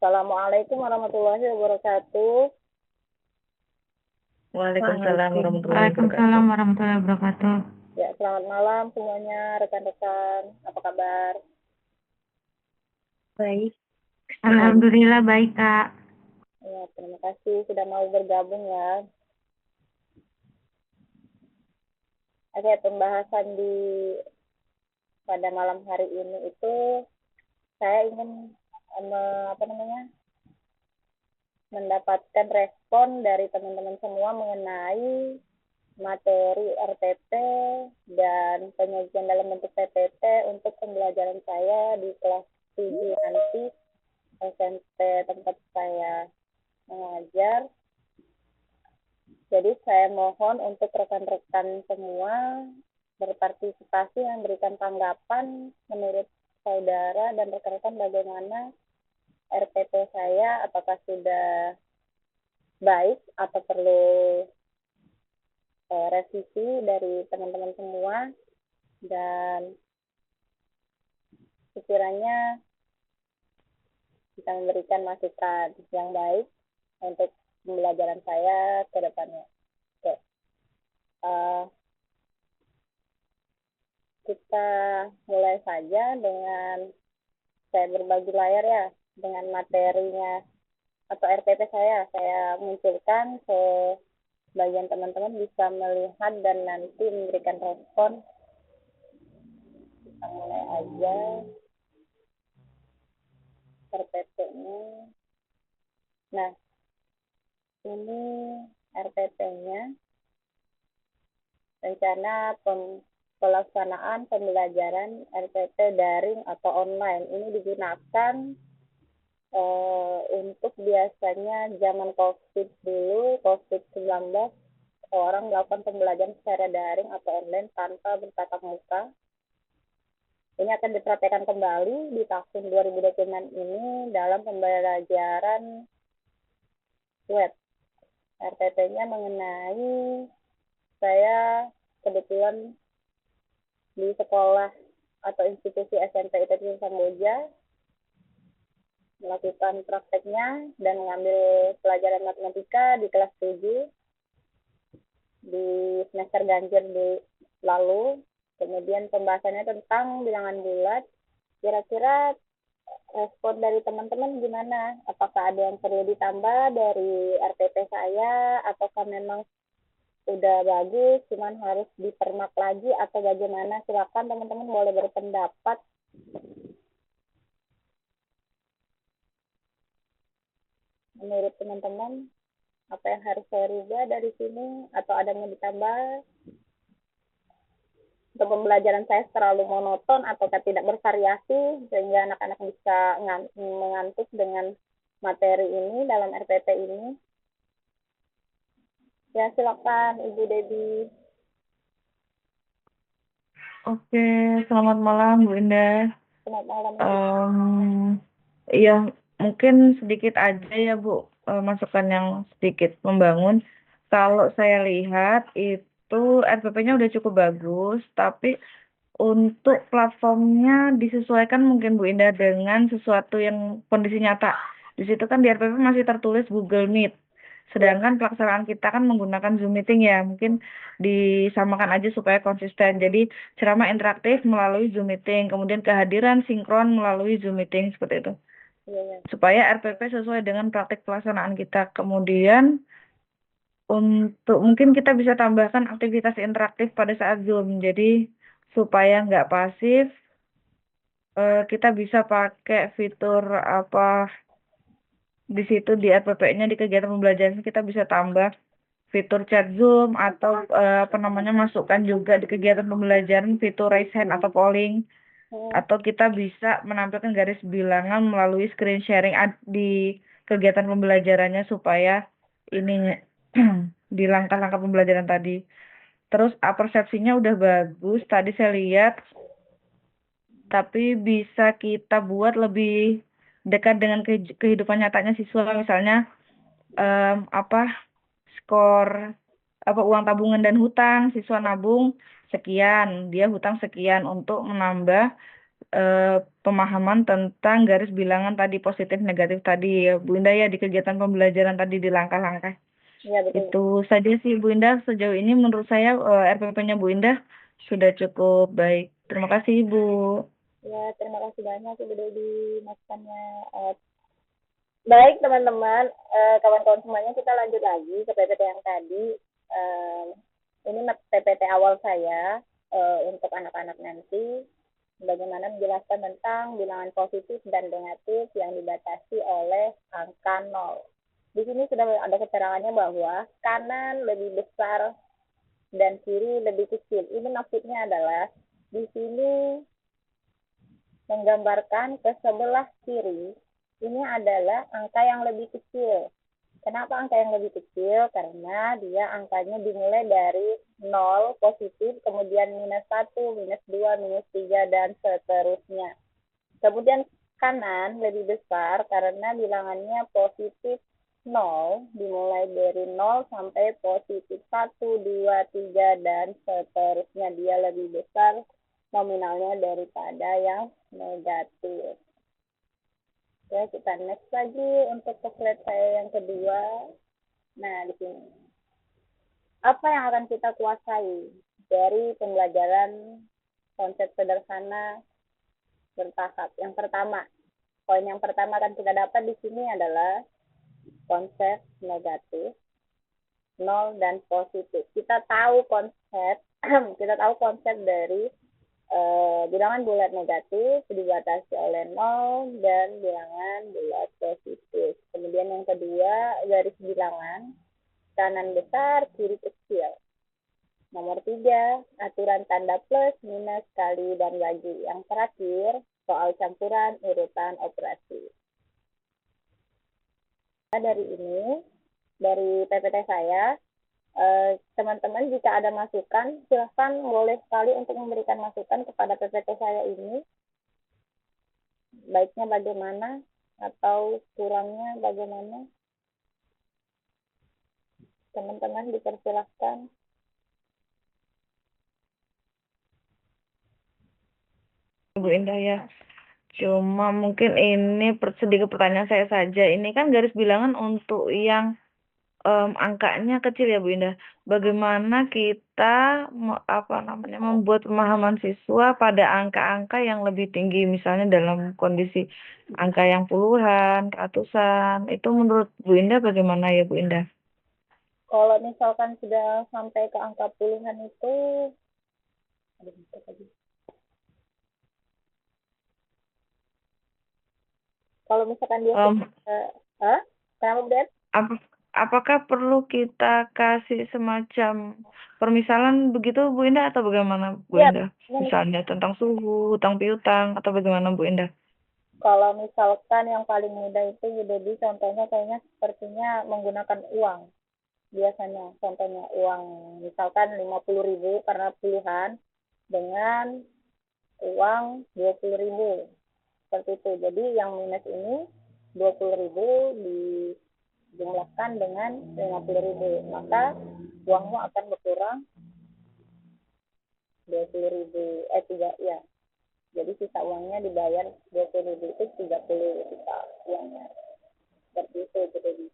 Assalamualaikum warahmatullahi wabarakatuh. Waalaikumsalam warahmatullahi Waalaikumsalam wabarakatuh. warahmatullahi wabarakatuh. Ya, selamat malam semuanya, rekan-rekan. Apa kabar? Baik. Alhamdulillah baik, Kak. Ya, terima kasih sudah mau bergabung ya. Oke, pembahasan pada malam hari ini itu saya ingin mendapatkan respon dari teman-teman semua mengenai materi RPP dan penyajian dalam bentuk PPT untuk pembelajaran saya di kelas 7 nanti SMP tempat saya mengajar. Jadi saya mohon untuk rekan-rekan semua berpartisipasi memberikan tanggapan menurut saudara dan rekan-rekan bagaimana RPP saya, apakah sudah baik atau perlu revisi dari teman-teman semua, dan sekiranya bisa memberikan masukan yang baik untuk pembelajaran saya ke depannya. Oke. Kita mulai saja dengan saya berbagi layar ya, dengan materinya atau RPP saya munculkan ke bagian teman-teman bisa melihat dan nanti memberikan respon. Kita mulai aja RPP-nya. Nah, ini RPP-nya, rencana pelaksanaan pembelajaran RPP daring atau online. Ini digunakan untuk biasanya zaman COVID dulu, COVID-19, orang melakukan pembelajaran secara daring atau online tanpa bertatap muka. Ini akan dipraktekkan kembali di tahun 2026 ini dalam pembelajaran web. RPP-nya mengenai saya kebetulan di sekolah atau institusi SMP ITB Samboja melakukan prakteknya dan mengambil pelajaran matematika di kelas 7 di semester ganjil lalu. Kemudian pembahasannya tentang bilangan bulat. Kira-kira respon dari teman-teman gimana? Apakah ada yang perlu ditambah dari RPP saya, ataukah memang udah bagus, cuman harus dipermak lagi atau bagaimana? Silakan teman-teman boleh berpendapat. Menurut teman-teman, apa yang harus saya rubah dari sini atau ada yang mau ditambah? Untuk pembelajaran saya terlalu monoton atau tidak bervariasi sehingga anak-anak bisa mengantuk dengan materi ini dalam RPP ini? Ya, silakan Ibu Debbie. Oke, selamat malam Bu Indah. Selamat malam. Iya, mungkin sedikit aja ya Bu, masukan yang sedikit membangun. Kalau saya lihat itu RPP-nya udah cukup bagus, tapi untuk platformnya disesuaikan mungkin Bu Indah dengan sesuatu yang kondisi nyata. Di situ kan di RPP masih tertulis Google Meet. Sedangkan pelaksanaan kita kan menggunakan Zoom meeting ya, mungkin disamakan aja supaya konsisten. Jadi ceramah interaktif melalui Zoom meeting, kemudian kehadiran sinkron melalui Zoom meeting seperti itu. Supaya RPP sesuai dengan praktik pelaksanaan kita. Kemudian untuk mungkin kita bisa tambahkan aktivitas interaktif pada saat Zoom. Jadi supaya nggak pasif, kita bisa pakai fitur apa di situ di RPP-nya di kegiatan pembelajaran kita bisa tambah fitur chat Zoom atau masukkan juga di kegiatan pembelajaran fitur raise hand atau polling, atau kita bisa menampilkan garis bilangan melalui screen sharing di kegiatan pembelajarannya supaya ini di langkah-langkah pembelajaran tadi. Terus persepsinya udah bagus tadi saya lihat, tapi bisa kita buat lebih dekat dengan kehidupan nyatanya siswa, misalnya skor uang tabungan dan hutang, siswa nabung sekian, dia hutang sekian untuk menambah pemahaman tentang garis bilangan tadi positif negatif tadi ya Bu Indah ya di kegiatan pembelajaran tadi di langkah-langkah. Iya, betul. Itu saja sih Bu Indah sejauh ini menurut saya RPP-nya Bu Indah sudah cukup baik. Terima kasih Bu. Ya, terima kasih banyak Ibu Dewi masukannya. Baik teman-teman, kawan-kawan semuanya kita lanjut lagi ke PPT yang tadi. Ini PPT awal saya untuk anak-anak nanti. Bagaimana menjelaskan tentang bilangan positif dan negatif yang dibatasi oleh angka 0. Di sini sudah ada keterangannya bahwa kanan lebih besar dan kiri lebih kecil. Ini maksudnya adalah di sini menggambarkan ke sebelah kiri ini adalah angka yang lebih kecil. Kenapa angka yang lebih kecil? Karena dia angkanya dimulai dari 0 positif, kemudian minus 1, minus 2, minus 3, dan seterusnya. Kemudian kanan lebih besar karena bilangannya positif 0, dimulai dari 0 sampai positif 1, 2, 3, dan seterusnya. Dia lebih besar nominalnya daripada yang negatif. Ya, kita next lagi untuk ke slide saya yang kedua. Nah, di sini. Apa yang akan kita kuasai dari pembelajaran konsep sederhana bertahap? Yang pertama, poin yang pertama akan kita dapat di sini adalah konsep negatif, 0 dan positif. Kita tahu konsep dari bilangan bulat negatif dibatasi oleh 0 dan bilangan bulat positif. Kemudian yang kedua, garis bilangan kanan besar, kiri kecil. Nomor 3, aturan tanda plus, minus, kali, dan bagi. Yang terakhir, soal campuran urutan operasi. Dari ini, dari PPT saya, teman-teman jika ada masukan silahkan boleh sekali untuk memberikan masukan kepada PPT saya ini, baiknya bagaimana atau kurangnya bagaimana, teman-teman dipersilahkan. Bu Indah ya. Cuma mungkin ini sedikit pertanyaan saya saja. Ini kan garis bilangan untuk yang angkanya kecil ya Bu Indah. Bagaimana kita membuat pemahaman siswa pada angka-angka yang lebih tinggi, misalnya dalam kondisi angka yang puluhan, ratusan, itu menurut Bu Indah bagaimana ya Bu Indah? Kalau misalkan sudah sampai ke angka puluhan itu, kalau misalkan dia kenapa Bu Den? Apakah perlu kita kasih semacam permisalan begitu Bu Indah atau bagaimana Bu Indah? Misalnya tentang suhu, hutang piutang atau bagaimana Bu Indah? Kalau misalkan yang paling mudah itu jadi contohnya kayaknya sepertinya menggunakan uang. Biasanya contohnya uang misalkan 50.000 karena puluhan dengan uang 20.000 seperti itu. Jadi yang minus ini 20.000 dijumlahkan dengan 50.000, maka uangmu akan berkurang 20.000 ya. Jadi sisa uangnya dibayar 20.000 itu 30 sisa uangnya. Seperti itu jadi.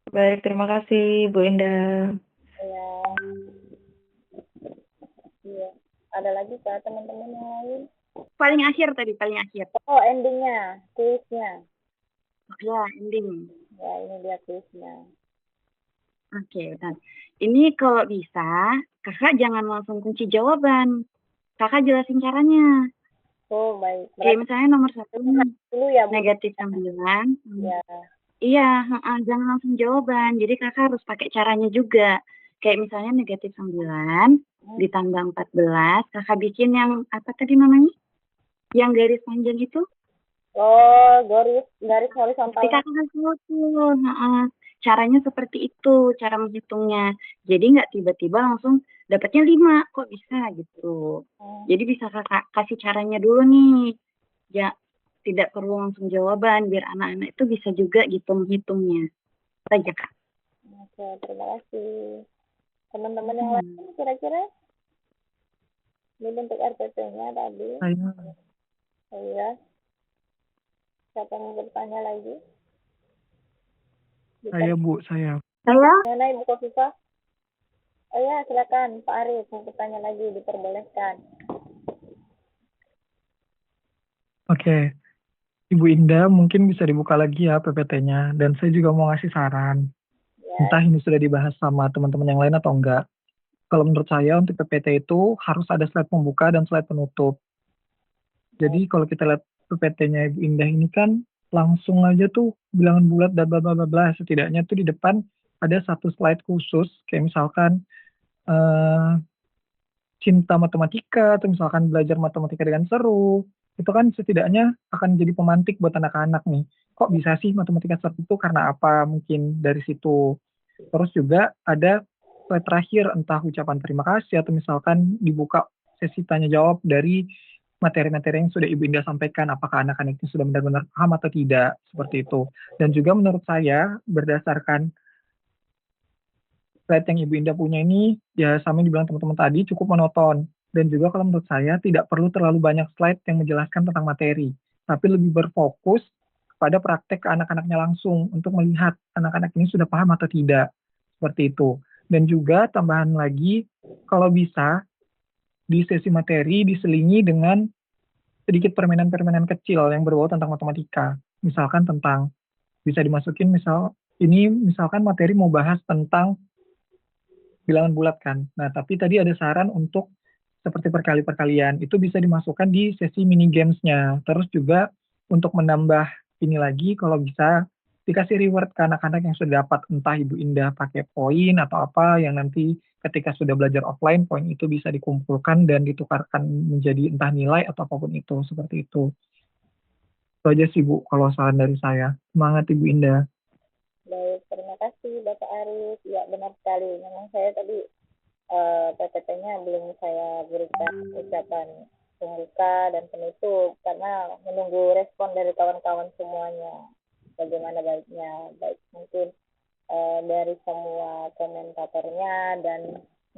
Baik, terima kasih Bu Indah. Ya. Iya. Ada lagi Kak teman-teman yang lain? Paling akhir. Oh, endingnya, kuisnya. Ya, ending. Ya, ini dia kuisnya. Oke, benar. Ini kalau bisa, kakak jangan langsung kunci jawaban. Kakak jelasin caranya. Oh, baik. Kayak misalnya nomor 1, dulu ya, Bu. negatif 9. Ya. Iya, jangan langsung jawaban. Jadi kakak harus pakai caranya juga. Kayak misalnya negatif 9 ditambah 14, kakak bikin yang apa tadi namanya? Yang garis panjang itu? Oh, garis horizontal. Tapi kakak harus tahu tuh, caranya seperti itu, cara menghitungnya. Jadi nggak tiba-tiba langsung dapatnya 5, kok bisa gitu. Jadi bisa kakak kasih caranya dulu nih. Ya, tidak perlu langsung jawaban, biar anak-anak itu bisa juga gitu menghitungnya. Saja Kak. Oke, terima kasih. Teman-teman yang lain kira-kira? Ini bentuk RPP-nya tadi. Iya. Siapa yang mau bertanya lagi? Saya, Bu, saya. Mana Ibu Kofifa? Oh ya, silakan Pak Arif mau bertanya lagi, diperbolehkan. Oke. Ibu Indah mungkin bisa dibuka lagi ya PPT-nya. Dan saya juga mau ngasih saran. Ya. Entah ini sudah dibahas sama teman-teman yang lain atau enggak. Kalau menurut saya untuk PPT itu harus ada slide pembuka dan slide penutup. Jadi kalau kita lihat PPT-nya Ibu Indah ini kan langsung aja tuh bilangan bulat dan bla bla bla bla. Setidaknya tuh di depan ada satu slide khusus kayak misalkan cinta matematika atau misalkan belajar matematika dengan seru. Itu kan setidaknya akan jadi pemantik buat anak-anak nih. Kok bisa sih matematika seperti itu karena apa? Mungkin dari situ. Terus juga ada slide terakhir entah ucapan terima kasih atau misalkan dibuka sesi tanya jawab dari materi-materi yang sudah Ibu Indah sampaikan, apakah anak-anak itu sudah benar-benar paham atau tidak, seperti itu. Dan juga menurut saya, berdasarkan slide yang Ibu Indah punya ini, ya sama yang dibilang teman-teman tadi, cukup monoton. Dan juga kalau menurut saya, tidak perlu terlalu banyak slide yang menjelaskan tentang materi, tapi lebih berfokus pada praktek ke anak-anaknya langsung, untuk melihat anak-anak ini sudah paham atau tidak, seperti itu. Dan juga tambahan lagi, kalau bisa, di sesi materi diselingi dengan sedikit permainan-permainan kecil yang berbau tentang matematika. Misalkan tentang, bisa dimasukin ini misalkan materi mau bahas tentang bilangan bulat kan. Nah, tapi tadi ada saran untuk seperti perkalian, itu bisa dimasukkan di sesi mini games-nya. Terus juga untuk menambah ini lagi, kalau bisa dikasih reward ke anak-anak yang sudah dapat, entah Ibu Indah pakai poin atau apa, yang nanti ketika sudah belajar offline, poin itu bisa dikumpulkan dan ditukarkan menjadi entah nilai atau apapun itu, seperti itu. Itu aja sih Bu, kalau saran dari saya. Semangat Ibu Indah. Baik, terima kasih Bapak Arif. Ya, benar sekali. Memang saya tadi PPT-nya belum saya berikan ucapan pembuka dan penutup karena menunggu respon dari kawan-kawan semuanya. Bagaimana baiknya, baik mungkin dari semua komentatornya dan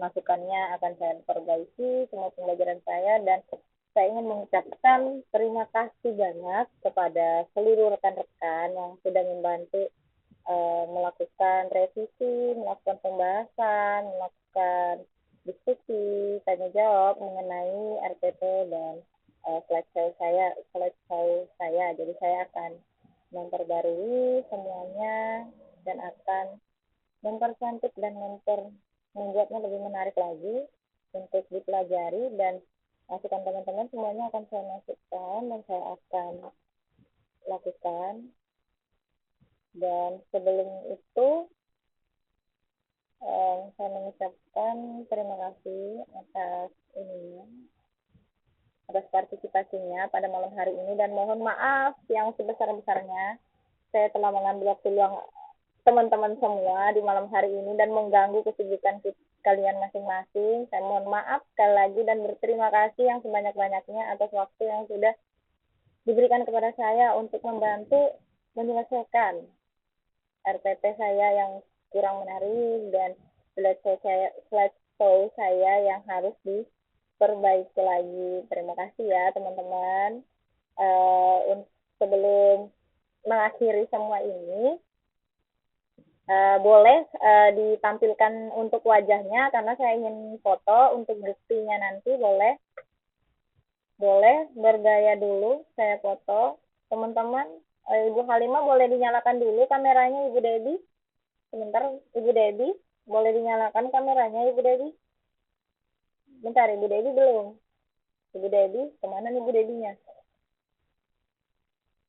masukannya akan saya perbaiki semua pembelajaran saya, dan saya ingin mengucapkan terima kasih banyak kepada seluruh rekan-rekan yang sudah membantu melakukan revisi, melakukan pembahasan, melakukan diskusi, tanya jawab mengenai RPP dan slideshow saya. Jadi saya akan memperbarui semuanya dan akan mempercantik dan membuatnya lebih menarik lagi untuk dipelajari, dan masukan teman-teman semuanya akan saya masukkan dan saya akan lakukan. Dan sebelum itu saya mengucapkan terima kasih atas partisipasinya pada malam hari ini, dan mohon maaf yang sebesar-besarnya saya telah mengambil waktu luang teman-teman semua di malam hari ini dan mengganggu kesibukan kalian masing-masing. Saya mohon maaf sekali lagi dan berterima kasih yang sebanyak-banyaknya atas waktu yang sudah diberikan kepada saya untuk membantu menyelesaikan RPP saya yang kurang menarik dan slideshow saya yang harus diperbaiki lagi. Terima kasih ya teman-teman. Sebelum mengakhiri semua ini, boleh ditampilkan untuk wajahnya karena saya ingin foto untuk buktinya nanti. Boleh bergaya dulu, saya foto. Teman-teman, Ibu Halimah boleh dinyalakan dulu kameranya Ibu Debbie. Sebentar, Ibu Debbie, boleh dinyalakan kameranya Ibu Debbie. Bentar, Ibu Debbie belum. Ibu Debbie, kemana nih Ibu Debbie-nya?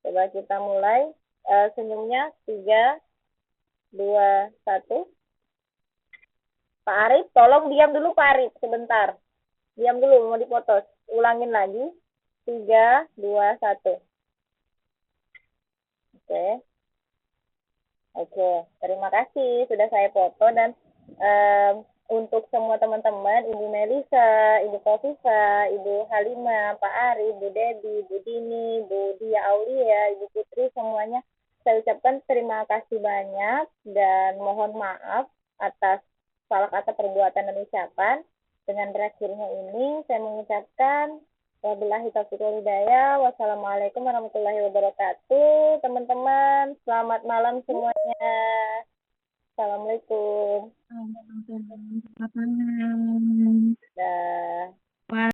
Coba kita mulai. Senyumnya, 3, 2, 1. Pak Arif, tolong diam dulu Pak Arif, sebentar. Diam dulu, mau dipoto. Ulangin lagi. 3, 2, 1. Oke, terima kasih sudah saya foto. Dan untuk semua teman-teman, Ibu Melisa, Ibu Kofifa, Ibu Halimah, Pak Ari, Ibu Debbie, Ibu Dini, Ibu Dia Aulia, Ibu Putri, semuanya saya ucapkan terima kasih banyak dan mohon maaf atas salah kata perbuatan dan ucapan. Dengan berakhirnya ini, saya mengucapkan wabillahi taufiq wal hidayah. Wassalamualaikum warahmatullahi wabarakatuh. Teman-teman, selamat malam semuanya. Assalamualaikum. Selamat malam.